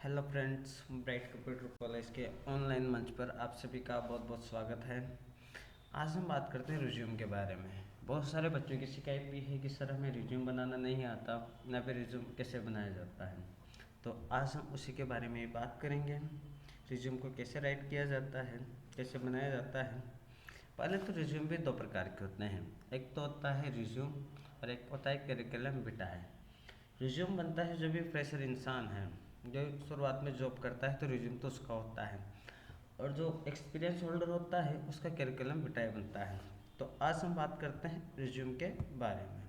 Hello friends, bright computer college के online मंच पर आप सभी का बहुत बहुत स्वागत है। आज हम बात करते हैं रिज्यूम के बारे में। बहुत सारे बच्चों की शिकायत भी है कि सर हमें रिज्यूम बनाना नहीं आता, ना फिर रिज्यूम कैसे बनाया जाता है। तो आज हम उसी के बारे में ही बात करेंगे। रिज्यूम को कैसे राइट किया जाता है, कैसे बनाया जाता है। पहले तो रिज्यूम भी दो प्रकार के होते हैं। एक तो होता है रिज्यूम और एक होता है करिकुलम विटाए। रिज्यूम बनता है जो भी फ्रेशर इंसान है, जो शुरुआत में जॉब करता है, तो रिज्यूम तो उसका होता है। और जो एक्सपीरियंस होल्डर होता है उसका करिकुलम विटाए बनता है। तो आज हम बात करते हैं रिज्यूम के बारे में।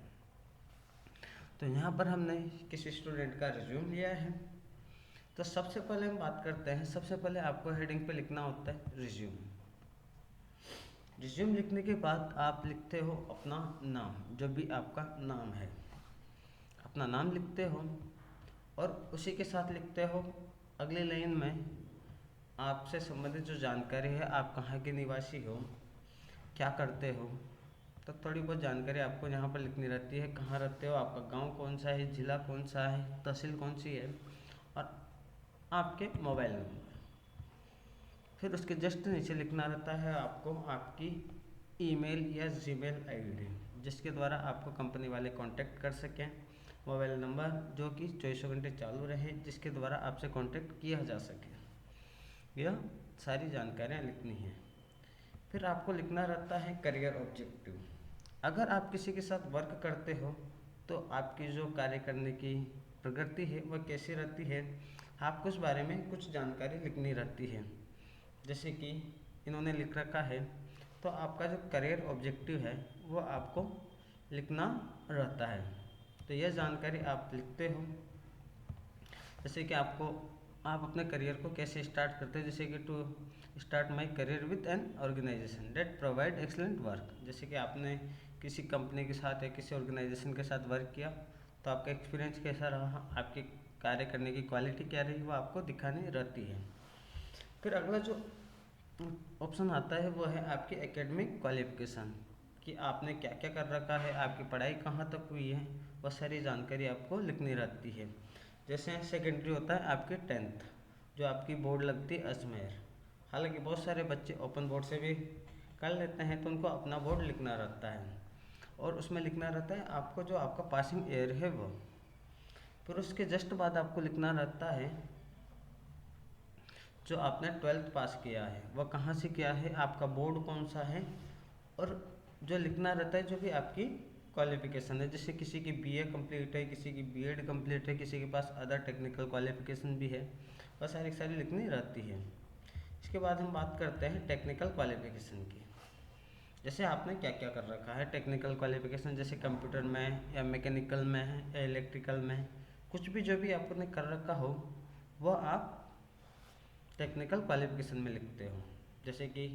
तो यहाँ पर हमने किसी स्टूडेंट का रिज्यूम लिया है। तो सबसे पहले हम बात करते हैं, सबसे पहले आपको हेडिंग पे लिखना होता है रिज्यूम। रिज्यूम लिखने के बाद आप लिखते हो अपना नाम, जो भी आपका नाम है, अपना नाम लिखते हो। और उसी के साथ लिखते हो अगली लाइन में आपसे संबंधित जो जानकारी है, आप कहाँ के निवासी हो, क्या करते हो। तो थोड़ी बहुत जानकारी आपको यहाँ पर लिखनी रहती है। कहाँ रहते हो, आपका गांव कौन सा है, ज़िला कौन सा है, तहसील कौन सी है, और आपके मोबाइल नंबर। फिर उसके जस्ट नीचे लिखना रहता है आपको आपकी ईमेल या जीमेल आईडी, जिसके द्वारा आपको कंपनी वाले कांटेक्ट कर सकें। मोबाइल नंबर जो कि 24 घंटे चालू रहे, जिसके द्वारा आपसे कांटेक्ट किया जा सके। यह सारी जानकारियाँ लिखनी हैं। फिर आपको लिखना रहता है करियर ऑब्जेक्टिव। अगर आप किसी के साथ वर्क करते हो तो आपकी जो कार्य करने की प्रगति है वह कैसी रहती है, आपको उस बारे में कुछ जानकारी लिखनी रहती है। जैसे कि इन्होंने लिख रखा है, तो आपका जो करियर ऑब्जेक्टिव है वो आपको लिखना रहता है। तो यह जानकारी आप लिखते हो। जैसे कि आप अपने करियर को कैसे स्टार्ट करते हैं, जैसे कि to start my career with an organization that provide excellent work. जैसे कि आपने किसी कंपनी के साथ या किसी ऑर्गेनाइजेशन के साथ वर्क किया, तो आपका एक्सपीरियंस कैसा रहा, आपके कार्य करने की क्वालिटी क्या रही, वो आपको दिखानी रहती है। फिर अगला जो ऑप्शन आता है वो है आपकी एकेडमिक क्वालिफिकेशन, कि आपने क्या क्या कर रखा है, आपकी पढ़ाई कहाँ तक हुई है, वह सारी जानकारी आपको लिखनी रहती है। जैसे सेकेंडरी होता है आपकी 10th, जो आपकी बोर्ड लगती है अजमेर। हालांकि बहुत सारे बच्चे ओपन बोर्ड से भी कर लेते हैं, तो उनको अपना बोर्ड लिखना रहता है। और उसमें लिखना रहता है आपको जो आपका पासिंग ईयर है वो। फिर उसके जस्ट बाद आपको लिखना रहता है जो आपने 12th पास किया है वह कहाँ से किया है, आपका बोर्ड कौन सा है। और जो लिखना रहता है जो भी आपकी क्वालिफिकेशन है, जैसे किसी की बीए कंप्लीट है, किसी की बीएड कंप्लीट है, किसी के पास अदर टेक्निकल क्वालिफिकेशन भी है, वह सारी सारी लिखनी रहती है। इसके बाद हम बात करते हैं टेक्निकल क्वालिफिकेशन की। जैसे आपने क्या क्या कर रखा है टेक्निकल क्वालिफिकेशन, जैसे कंप्यूटर में या मैकेनिकल में है या इलेक्ट्रिकल में, कुछ भी जो भी आपने कर रखा हो वह आप टेक्निकल क्वालिफिकेशन में लिखते हो। जैसे कि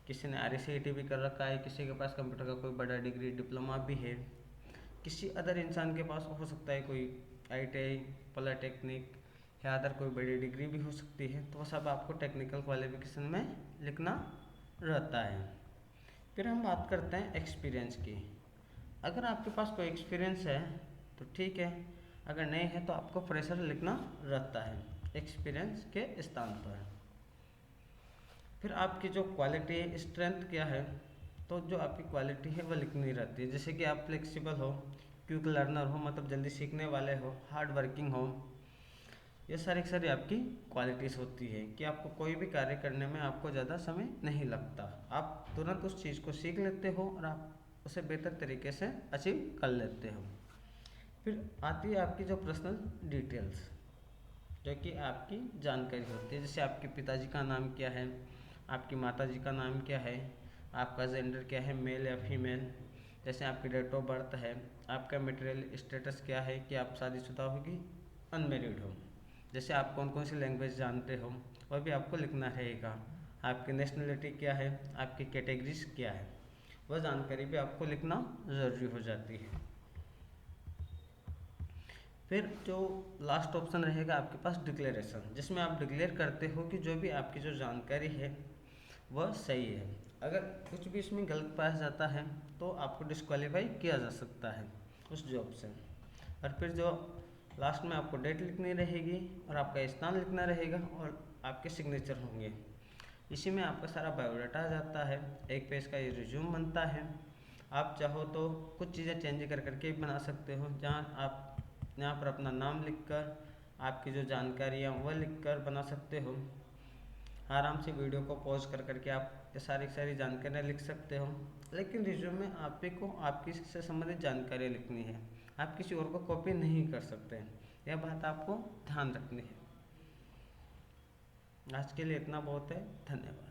किसी ने RCET भी कर रखा है, किसी के पास कंप्यूटर का कोई बड़ा डिग्री डिप्लोमा भी है, किसी अदर इंसान के पास हो सकता है कोई ITI पॉलिटेक्निक या अदर कोई बड़ी डिग्री भी हो सकती है। तो वो सब आपको टेक्निकल क्वालिफिकेशन में लिखना रहता है। फिर हम बात करते हैं एक्सपीरियंस की। अगर आपके पास कोई एक्सपीरियंस है तो ठीक है, अगर नहीं है तो आपको फ्रेशर लिखना रहता है एक्सपीरियंस के स्थान पर। फिर आपकी जो क्वालिटी है, स्ट्रेंथ क्या है, तो जो आपकी क्वालिटी है वह लिखनी रहती है। जैसे कि आप फ्लेक्सिबल हो, क्विक लर्नर हो, मतलब जल्दी सीखने वाले हो, हार्ड वर्किंग हो। ये सारी सारी आपकी क्वालिटीज़ होती है कि आपको कोई भी कार्य करने में आपको ज़्यादा समय नहीं लगता, आप तुरंत उस चीज़ को सीख लेते हो और आप उसे बेहतर तरीके से अचीव कर लेते हो। फिर आती है आपकी जो पर्सनल डिटेल्स, जो कि आपकी जानकारी होती है। जैसे आपके पिताजी का नाम क्या है, आपकी माताजी का नाम क्या है, आपका जेंडर क्या है, मेल या फीमेल, जैसे आपकी डेट ऑफ बर्थ है, आपका मटेरियल स्टेटस क्या है, कि आप शादीशुदा हो कि अनमेरिड हो, जैसे आप कौन कौन सी लैंग्वेज जानते हो वह भी आपको लिखना रहेगा। आपकी नेशनलिटी क्या है, आपकी कैटेगरीज क्या है, वह जानकारी भी आपको लिखना ज़रूरी हो जाती है। फिर जो लास्ट ऑप्शन रहेगा आपके पास डिक्लेरेशन, जिसमें आप डिक्लेयर करते हो कि जो भी आपकी जो जानकारी है वह सही है। अगर कुछ भी इसमें गलत पाया जाता है तो आपको डिस्क्वालीफाई किया जा सकता है उस जॉब से। और फिर जो लास्ट में आपको डेट लिखनी रहेगी और आपका स्थान लिखना रहेगा और आपके सिग्नेचर होंगे। इसी में आपका सारा बायोडाटा आ जाता है। एक पेज का ये रिज्यूम बनता है। आप चाहो तो कुछ चीज़ें चेंज कर करके भी बना सकते हो, जहाँ आप यहाँ पर अपना नाम लिखकर आपकी जो जानकारियाँ वह लिखकर बना सकते हो। आराम से वीडियो को पॉज कर करके आप ये सारी जानकारियाँ लिख सकते हो। लेकिन रिज्यूम में आप को आपकी से संबंधित जानकारियाँ लिखनी है, आप किसी और को कॉपी नहीं कर सकते। यह बात आपको ध्यान रखनी है। आज के लिए इतना बहुत है। धन्यवाद।